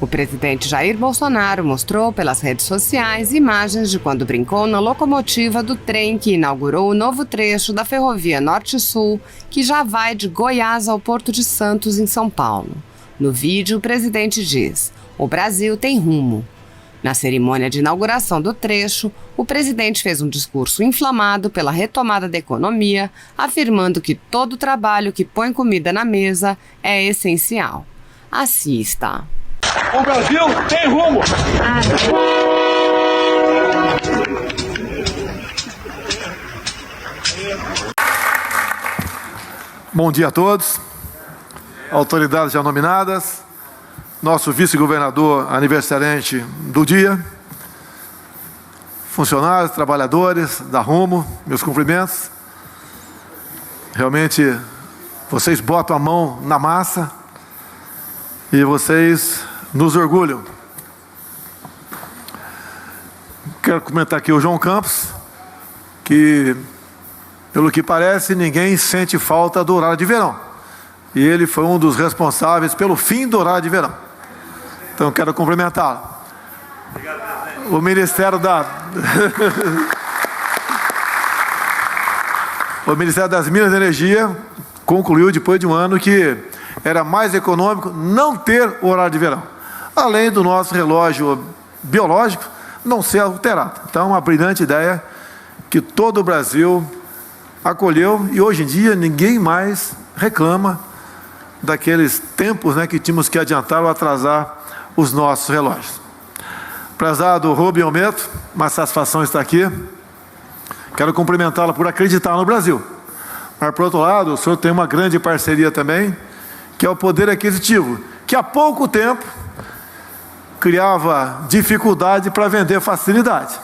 O presidente Jair Bolsonaro mostrou pelas redes sociais imagens de quando brincou na locomotiva do trem que inaugurou o novo trecho da Ferrovia Norte-Sul, que já vai de Goiás ao Porto de Santos, em São Paulo. No vídeo, o presidente diz: "O Brasil tem rumo." Na cerimônia de inauguração do trecho, o presidente fez um discurso inflamado pela retomada da economia, afirmando que todo trabalho que põe comida na mesa é essencial. Assista. O Brasil tem rumo! Bom dia a todos, autoridades já nominadas, nosso vice-governador aniversariante do dia, funcionários, trabalhadores da Rumo, meus cumprimentos. Realmente, vocês botam a mão na massa e vocês nos orgulham. Quero comentar aqui o João Campos, que, pelo que parece, ninguém sente falta do horário de verão. E ele foi um dos responsáveis pelo fim do horário de verão. Então, quero cumprimentá-lo. O Ministério O Ministério das Minas e Energia concluiu, depois de um ano, que era mais econômico não ter o horário de verão, além do nosso relógio biológico não ser alterado. Então, uma brilhante ideia que todo o Brasil acolheu, e hoje em dia ninguém mais reclama daqueles tempos, que tínhamos que adiantar ou atrasar os nossos relógios. Prezado Rubem Almeto, uma satisfação estar aqui. Quero cumprimentá-lo por acreditar no Brasil. Mas, por outro lado, o senhor tem uma grande parceria também, que é o poder aquisitivo, que há pouco tempo criava dificuldade para vender facilidade.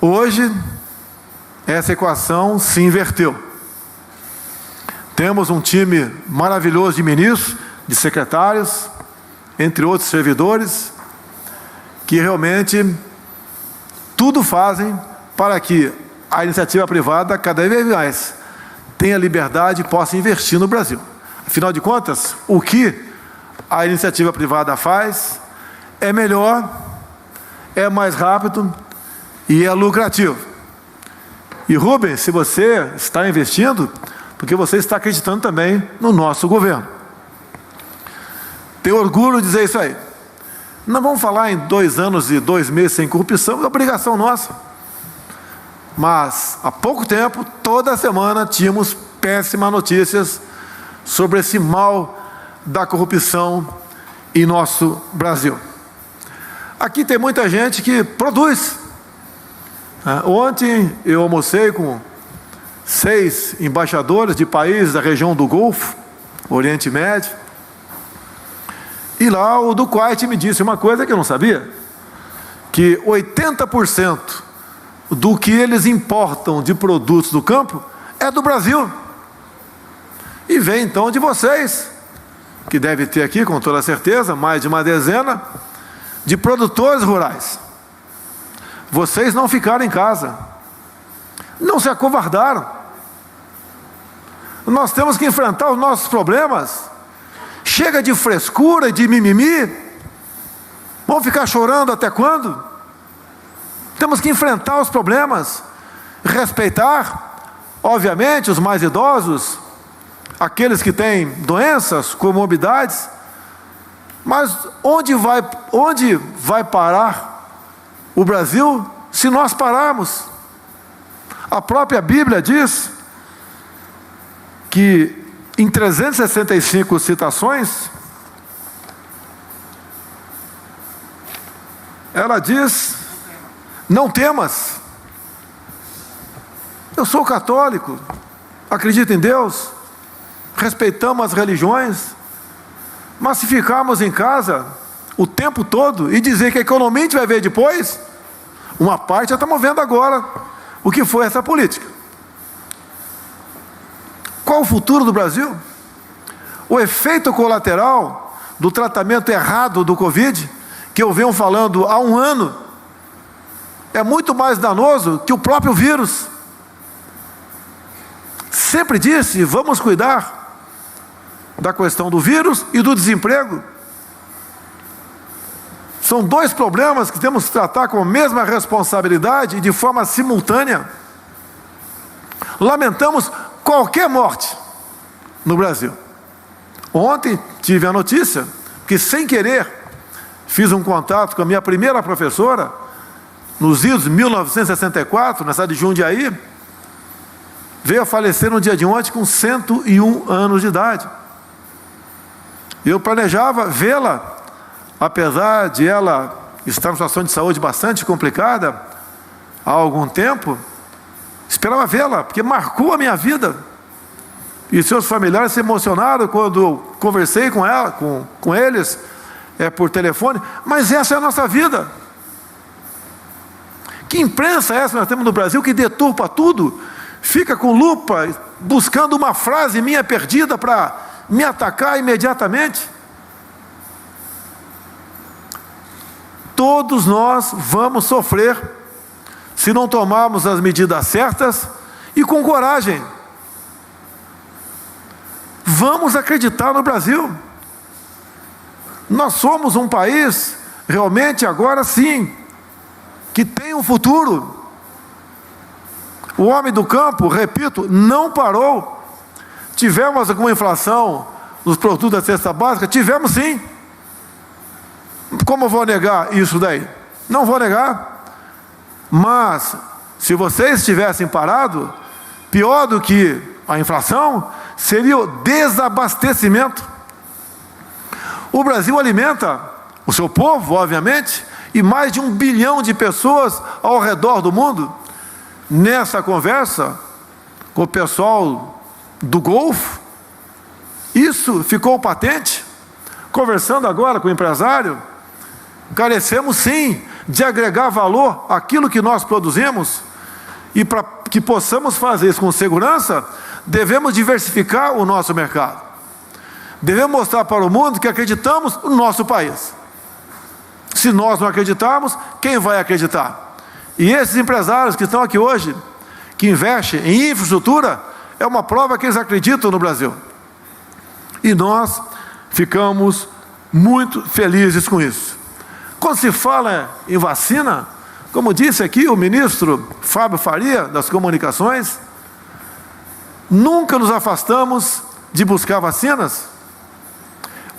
Hoje, essa equação se inverteu. Temos um time maravilhoso de ministros, de secretários, entre outros servidores, que realmente tudo fazem para que a iniciativa privada cada vez mais tenha liberdade e possa investir no Brasil. Afinal de contas, o que a iniciativa privada faz é melhor, é mais rápido e é lucrativo. E, Rubens, se você está investindo, porque você está acreditando também no nosso governo. Tenho orgulho de dizer isso aí. Não vamos falar em 2 anos e 2 meses sem corrupção, é obrigação nossa. Mas, há pouco tempo, toda semana, tínhamos péssimas notícias sobre esse mal da corrupção em nosso Brasil. Aqui tem muita gente que produz. Ontem eu almocei com 6 embaixadores de países da região do Golfo, Oriente Médio, e lá o do Kuwait me disse uma coisa que eu não sabia, que 80% do que eles importam de produtos do campo é do Brasil. E vem então de vocês, que deve ter aqui, com toda certeza, mais de uma dezena de produtores rurais. Vocês não ficaram em casa, não se acovardaram. Nós temos que enfrentar os nossos problemas. Chega de frescura e de mimimi. Vamos ficar chorando até quando? Temos que enfrentar os problemas, respeitar, obviamente, os mais idosos, aqueles que têm doenças, comorbidades. Mas onde vai parar o Brasil se nós pararmos? A própria Bíblia diz que em 365 citações, ela diz: não temas. Eu sou católico, acredito em Deus, respeitamos as religiões, mas se ficarmos em casa o tempo todo e dizer que a economia a gente vai ver depois, uma parte já estamos vendo agora o que foi essa política. Qual o futuro do Brasil? O efeito colateral do tratamento errado do Covid, que eu venho falando há um ano, é muito mais danoso que o próprio vírus. Sempre disse, vamos cuidar da questão do vírus e do desemprego. São dois problemas que temos que tratar com a mesma responsabilidade e de forma simultânea. Lamentamos qualquer morte no Brasil. Ontem tive a notícia que, sem querer, fiz um contato com a minha primeira professora, nos idos de 1964, na cidade de Jundiaí, veio a falecer no dia de ontem com 101 anos de idade. Eu planejava vê-la, apesar de ela estar em situação de saúde bastante complicada há algum tempo, esperava vê-la, porque marcou a minha vida. E seus familiares se emocionaram quando eu conversei com ela, com eles, por telefone. Mas essa é a nossa vida. Que imprensa é essa que nós temos no Brasil que deturpa tudo? Fica com lupa, buscando uma frase minha perdida para me atacar imediatamente? Todos nós vamos sofrer se não tomarmos as medidas certas e com coragem. Vamos acreditar no Brasil. Nós somos um país, realmente agora sim, que tem um futuro. O homem do campo, repito, não parou. Tivemos alguma inflação nos produtos da cesta básica? Tivemos sim. Como eu vou negar isso daí? Não vou negar. Mas, se vocês tivessem parado, pior do que a inflação, seria o desabastecimento. O Brasil alimenta o seu povo, obviamente, e mais de 1 bilhão de pessoas ao redor do mundo. Nessa conversa com o pessoal do Golfo, isso ficou patente. Conversando agora com o empresário, carecemos sim de agregar valor àquilo que nós produzimos, e para que possamos fazer isso com segurança, devemos diversificar o nosso mercado. Devemos mostrar para o mundo que acreditamos no nosso país. Se nós não acreditarmos, quem vai acreditar? E esses empresários que estão aqui hoje, que investem em infraestrutura, é uma prova que eles acreditam no Brasil. E nós ficamos muito felizes com isso. Quando se fala em vacina, como disse aqui o ministro Fábio Faria, das Comunicações, nunca nos afastamos de buscar vacinas,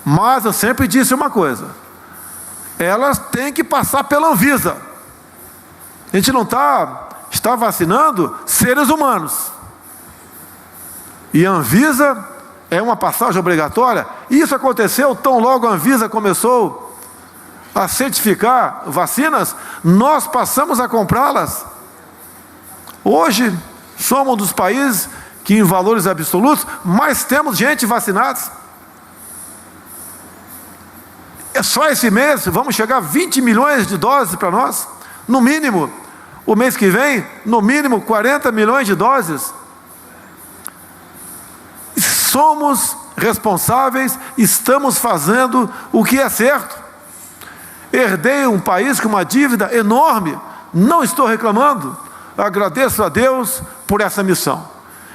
mas eu sempre disse uma coisa: elas têm que passar pela Anvisa. A gente não está vacinando seres humanos. E a Anvisa é uma passagem obrigatória. Isso aconteceu tão logo a Anvisa começou a certificar vacinas, nós passamos a comprá-las. Hoje, somos um dos países que, em valores absolutos, mais temos gente vacinada. É só esse mês, vamos chegar a 20 milhões de doses para nós, no mínimo. O mês que vem, no mínimo 40 milhões de doses. Somos responsáveis, estamos fazendo o que é certo. Herdei um país com uma dívida enorme, não estou reclamando, agradeço a Deus por essa missão.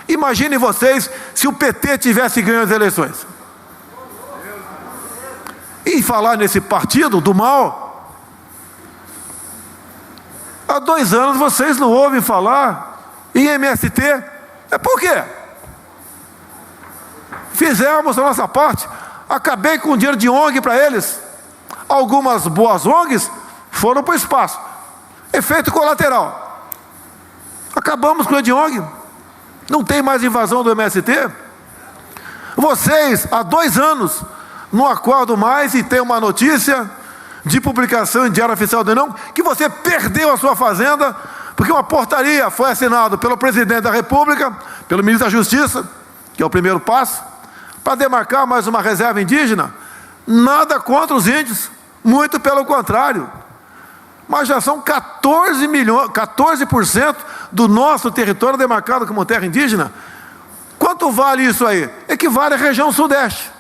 Imaginem vocês se o PT tivesse ganho as eleições. E falar nesse partido do mal, há 2 anos vocês não ouvem falar em MST. Por quê? Fizemos a nossa parte, acabei com o dinheiro de ONG para eles. Algumas boas ONGs foram para o espaço. Efeito colateral. Acabamos com o de ONG. Não tem mais invasão do MST. Vocês, há 2 anos, não acordam mais e tem uma notícia de publicação em Diário Oficial da União que você perdeu a sua fazenda porque uma portaria foi assinada pelo presidente da República, pelo ministro da Justiça, que é o primeiro passo, para demarcar mais uma reserva indígena. Nada contra os índios, muito pelo contrário. Mas já são 14% do nosso território demarcado como terra indígena. Quanto vale isso aí? Equivale à região sudeste.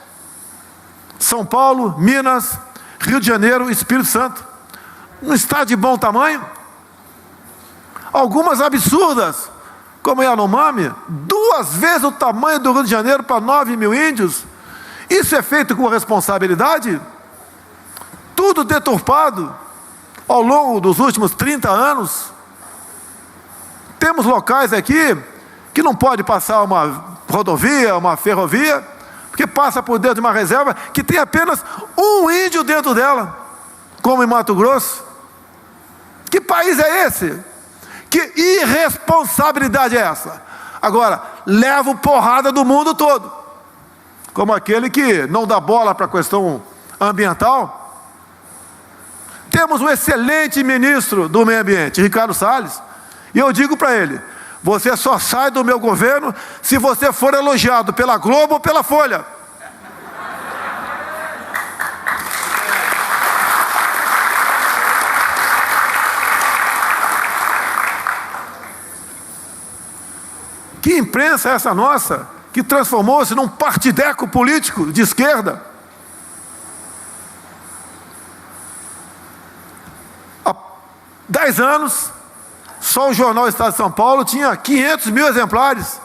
São Paulo, Minas, Rio de Janeiro, Espírito Santo. Não está de bom tamanho? Algumas absurdas, como Yanomami, 2 vezes o tamanho do Rio de Janeiro para 9 mil índios. Isso é feito com responsabilidade? tudo deturpado ao longo dos últimos 30 anos. Temos locais aqui que não pode passar uma rodovia, uma ferrovia, porque passa por dentro de uma reserva que tem apenas um índio dentro dela, como em Mato Grosso. Que país é esse? Que irresponsabilidade é essa? Agora, levo porrada do mundo todo, como aquele que não dá bola para a questão ambiental. Temos um excelente ministro do meio ambiente, Ricardo Salles, e eu digo para ele: você só sai do meu governo se você for elogiado pela Globo ou pela Folha. Que imprensa é essa nossa, que transformou-se num partideco político de esquerda? Há 10 anos, só o jornal Estado de São Paulo tinha 500 mil exemplares.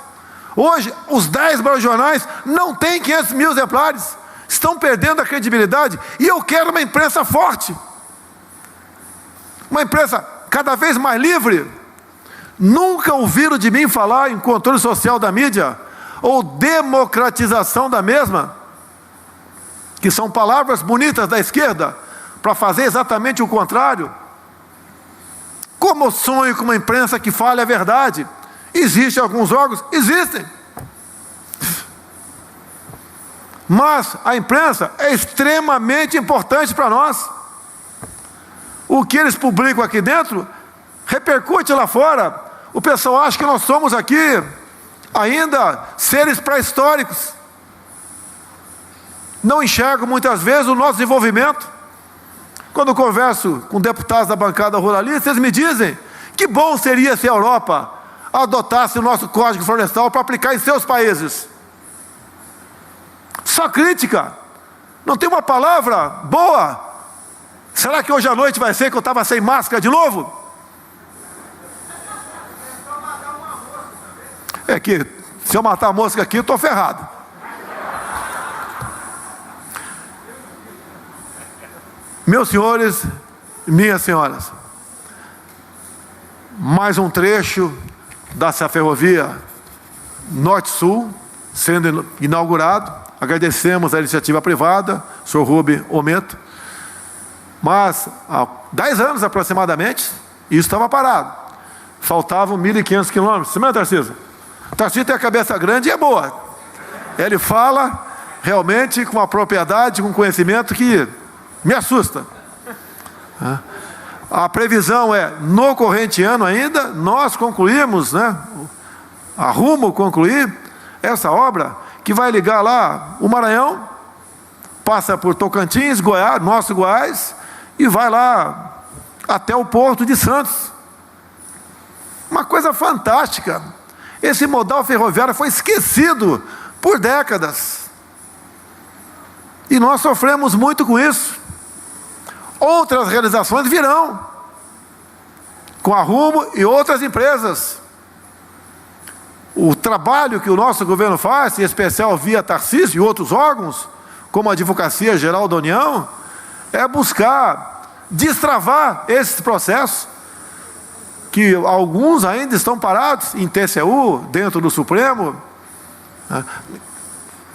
Hoje, os 10 maiores jornais não têm 500 mil exemplares. Estão perdendo a credibilidade. E eu quero uma imprensa forte. Uma imprensa cada vez mais livre. Nunca ouviram de mim falar em controle social da mídia ou democratização da mesma, que são palavras bonitas da esquerda para fazer exatamente o contrário. Como eu sonho com uma imprensa que fale a verdade? Existem alguns órgãos? Existem. Mas a imprensa é extremamente importante para nós. O que eles publicam aqui dentro repercute lá fora. O pessoal acha que nós somos aqui ainda seres pré-históricos. Não enxergam muitas vezes o nosso desenvolvimento. Quando eu converso com deputados da bancada ruralista, eles me dizem que bom seria se a Europa adotasse o nosso Código Florestal para aplicar em seus países. Só crítica. Não tem uma palavra boa. Será que hoje à noite vai ser que eu estava sem máscara de novo? É que se eu matar a mosca aqui, eu estou ferrado. Meus senhores, minhas senhoras, mais um trecho dessa ferrovia Norte-Sul sendo inaugurado. Agradecemos a iniciativa privada, o senhor Rubem Ometo. Mas há 10 anos aproximadamente, isso estava parado. Faltavam 1.500 quilômetros. Você, Tarcísio? Tarcísio tem a cabeça grande e é boa. Ele fala realmente com uma propriedade, com conhecimento que me assusta. A previsão é, no corrente ano ainda, nós concluímos, arrumo concluir essa obra, que vai ligar lá o Maranhão, passa por Tocantins, Goiás, nosso Goiás, e vai lá até o Porto de Santos. Uma coisa fantástica. Esse modal ferroviário foi esquecido por décadas. E nós sofremos muito com isso. Outras realizações virão, com a Rumo e outras empresas. O trabalho que o nosso governo faz, em especial via Tarcísio e outros órgãos, como a Advocacia Geral da União, é buscar destravar esses processos, que alguns ainda estão parados em TCU, dentro do Supremo.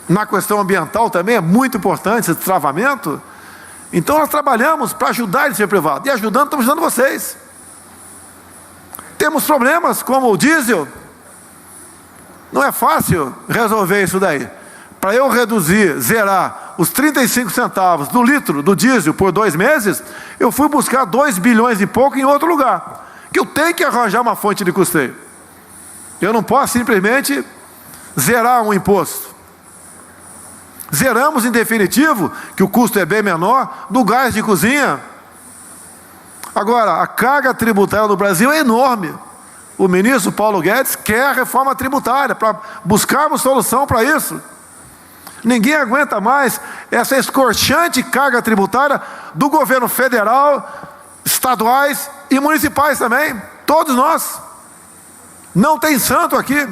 Na questão ambiental também é muito importante esse travamento. Então nós trabalhamos para ajudar a iniciativa privada, e ajudando, estamos ajudando vocês. Temos problemas como o diesel. Não é fácil resolver isso daí. Para eu reduzir, zerar os 35 centavos do litro do diesel por 2 meses, eu fui buscar 2 bilhões e pouco em outro lugar, que eu tenho que arranjar uma fonte de custeio. Eu não posso simplesmente zerar um imposto. Zeramos em definitivo, que o custo é bem menor, do gás de cozinha. Agora, a carga tributária no Brasil é enorme. O ministro Paulo Guedes quer a reforma tributária, para buscarmos solução para isso. Ninguém aguenta mais essa escorchante carga tributária do governo federal, estaduais e municipais também. Todos nós. Não tem santo aqui.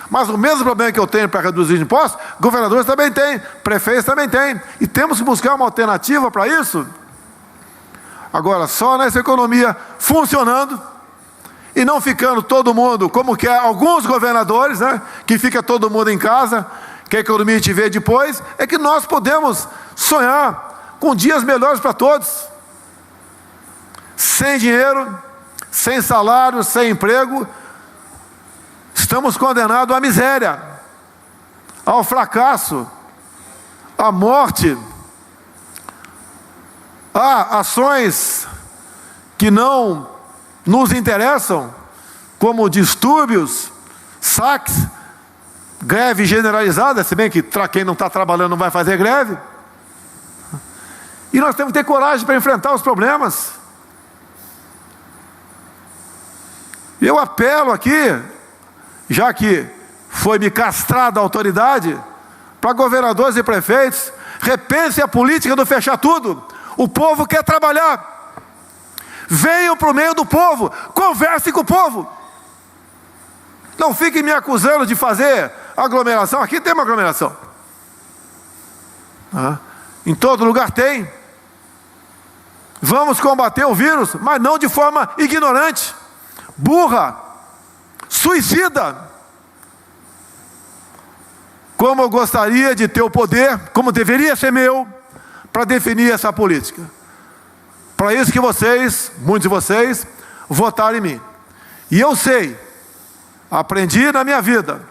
Mas o mesmo problema que eu tenho para reduzir impostos, governadores também têm, prefeitos também têm. E temos que buscar uma alternativa para isso. Agora, só nessa economia funcionando e não ficando todo mundo, como quer alguns governadores, né, que fica todo mundo em casa, que a economia te vê depois, é que nós podemos sonhar com dias melhores para todos. Sem dinheiro, sem salário, sem emprego, estamos condenados à miséria, ao fracasso, à morte, a ações que não nos interessam, como distúrbios, saques, greve generalizada, se bem que quem não está trabalhando não vai fazer greve. E nós temos que ter coragem para enfrentar os problemas. Eu apelo aqui, já que foi-me castrada a autoridade, para governadores e prefeitos, repensem a política do fechar tudo. O povo quer trabalhar. Venham para o meio do povo, conversem com o povo. Não fiquem me acusando de fazer aglomeração. Aqui tem uma aglomeração. Em todo lugar tem. Vamos combater o vírus, mas não de forma ignorante, burra, suicida. Como eu gostaria de ter o poder, como deveria ser meu, para definir essa política. Para isso que vocês, muitos de vocês, votaram em mim. E eu sei, aprendi na minha vida,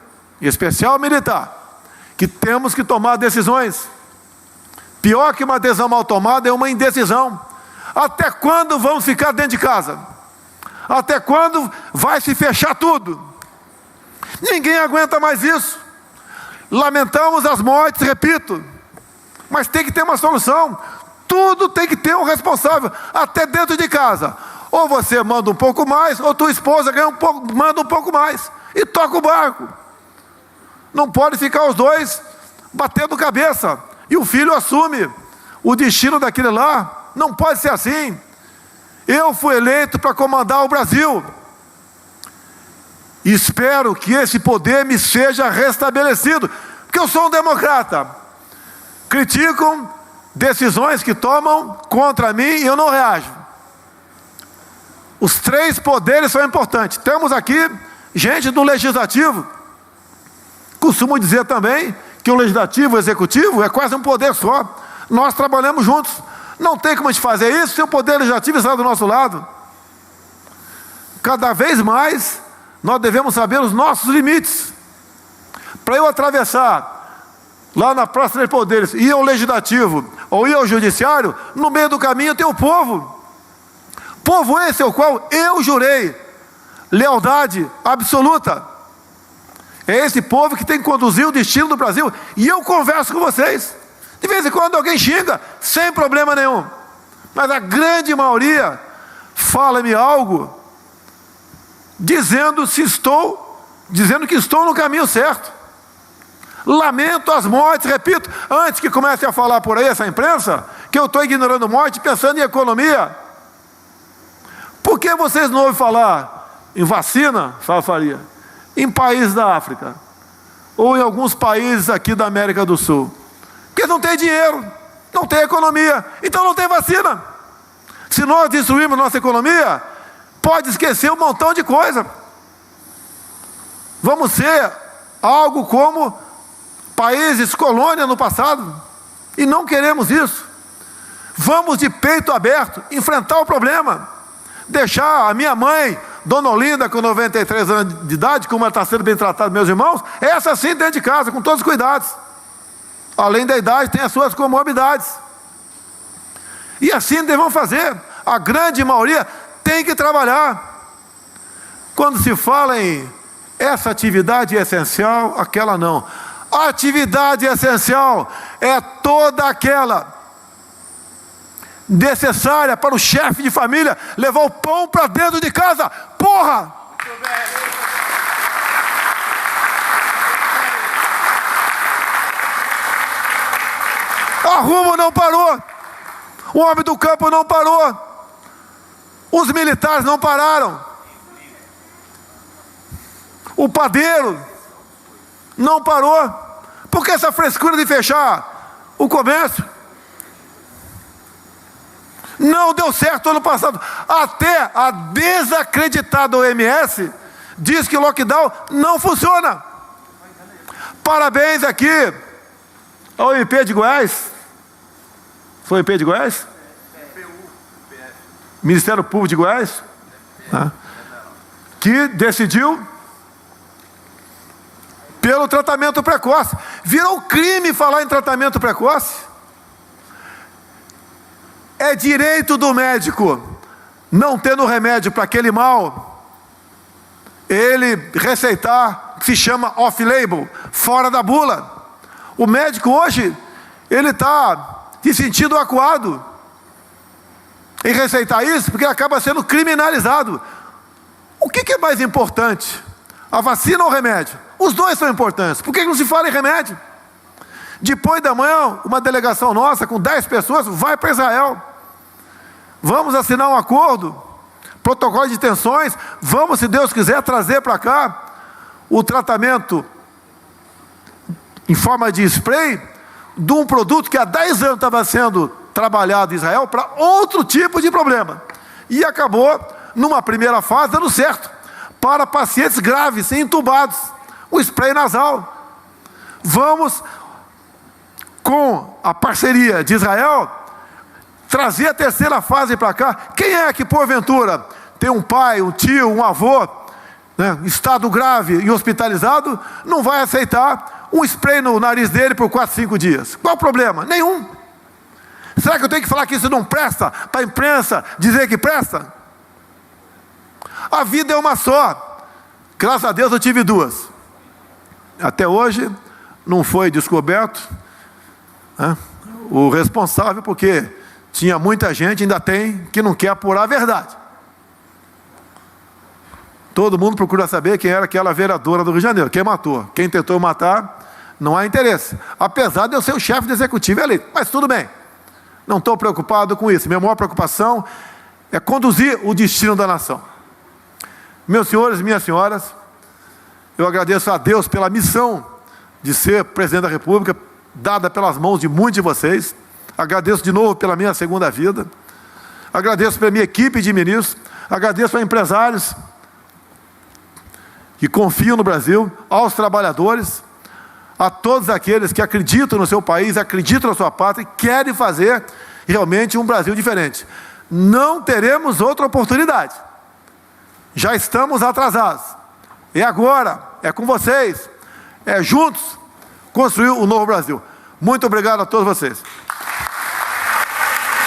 em especial militar, que temos que tomar decisões. Pior que uma decisão mal tomada é uma indecisão. Até quando vamos ficar dentro de casa? Até quando vai se fechar tudo? Ninguém aguenta mais isso. Lamentamos as mortes, repito, mas tem que ter uma solução. Tudo tem que ter um responsável, até dentro de casa. Ou você manda um pouco mais, ou tua esposa manda um pouco mais, e toca o barco. Não pode ficar os dois batendo cabeça, e o filho assume o destino daquele lá. Não pode ser assim. Eu fui eleito para comandar o Brasil. E espero que esse poder me seja restabelecido, porque eu sou um democrata. Criticam decisões que tomam contra mim e eu não reajo. Os três poderes são importantes. Temos aqui gente do legislativo. Costumo dizer também que o legislativo e o executivo é quase um poder só. Nós trabalhamos juntos. Não tem como a gente fazer isso se o poder legislativo está do nosso lado. Cada vez mais nós devemos saber os nossos limites. Para eu atravessar lá na Praça dos Poderes, ir ao legislativo ou ir ao judiciário, no meio do caminho tem o povo. Povo esse ao qual eu jurei lealdade absoluta. É esse povo que tem que conduzir o destino do Brasil. E eu converso com vocês. De vez em quando alguém xinga, sem problema nenhum. Mas a grande maioria fala-me algo dizendo que estou no caminho certo. Lamento as mortes, repito, antes que comece a falar por aí essa imprensa, que eu estou ignorando morte, pensando em economia. Por que vocês não ouvem falar em vacina, Faria, em países da África, ou em alguns países aqui da América do Sul? Porque não tem dinheiro, não tem economia, então não tem vacina. Se nós destruirmos nossa economia, pode esquecer um montão de coisa. Vamos ser algo como países colônia no passado, e não queremos isso. Vamos de peito aberto enfrentar o problema, deixar a minha mãe, Dona Olinda, com 93 anos de idade, como ela está sendo bem tratada, meus irmãos, essa sim dentro de casa, com todos os cuidados. Além da idade, tem as suas comorbidades. E assim devemos fazer. A grande maioria tem que trabalhar. Quando se fala em essa atividade é essencial, aquela não. A atividade essencial é toda aquela necessária para o chefe de família levar o pão para dentro de casa. Porra! A Rumo não parou, o homem do campo não parou, os militares não pararam, o padeiro não parou. Por que essa frescura de fechar o comércio? Não deu certo ano passado. Até a desacreditada OMS diz que o lockdown não funciona. Parabéns aqui ao MP de Goiás. Foi o MP de Goiás? Ministério Público de Goiás, que decidiu pelo tratamento precoce. Virou crime falar em tratamento precoce. É direito do médico, não tendo remédio para aquele mal, ele receitar, que se chama off-label, fora da bula. O médico hoje, ele está se sentindo acuado em receitar isso, porque ele acaba sendo criminalizado. O que é mais importante? A vacina ou o remédio? Os dois são importantes. Por que não se fala em remédio? Depois da manhã, uma delegação nossa, com 10 pessoas, vai para Israel. Vamos assinar um acordo, protocolo de intenções, vamos, se Deus quiser, trazer para cá o tratamento em forma de spray de um produto que há 10 anos estava sendo trabalhado em Israel para outro tipo de problema. E acabou, numa primeira fase, dando certo para pacientes graves, entubados, o spray nasal. Vamos, com a parceria de Israel, trazer a terceira fase para cá. Quem é que, porventura, tem um pai, um tio, um avô, estado grave e hospitalizado, não vai aceitar um spray no nariz dele por 4, 5 dias? Qual o problema? Nenhum. Será que eu tenho que falar que isso não presta para a imprensa dizer que presta? A vida é uma só. Graças a Deus eu tive 2. Até hoje não foi descoberto o responsável, porque tinha muita gente, ainda tem, que não quer apurar a verdade. Todo mundo procura saber quem era aquela vereadora do Rio de Janeiro, quem matou. Quem tentou matar, não há interesse. Apesar de eu ser o chefe do executivo eleito. Mas tudo bem, não estou preocupado com isso. Minha maior preocupação é conduzir o destino da nação. Meus senhores e minhas senhoras, eu agradeço a Deus pela missão de ser presidente da República, dada pelas mãos de muitos de vocês. Agradeço de novo pela minha segunda vida. Agradeço pela minha equipe de ministros. Agradeço a empresários que confiam no Brasil, aos trabalhadores, a todos aqueles que acreditam no seu país, acreditam na sua pátria e querem fazer realmente um Brasil diferente. Não teremos outra oportunidade. Já estamos atrasados. É agora, é com vocês, é juntos construir o novo Brasil. Muito obrigado a todos vocês.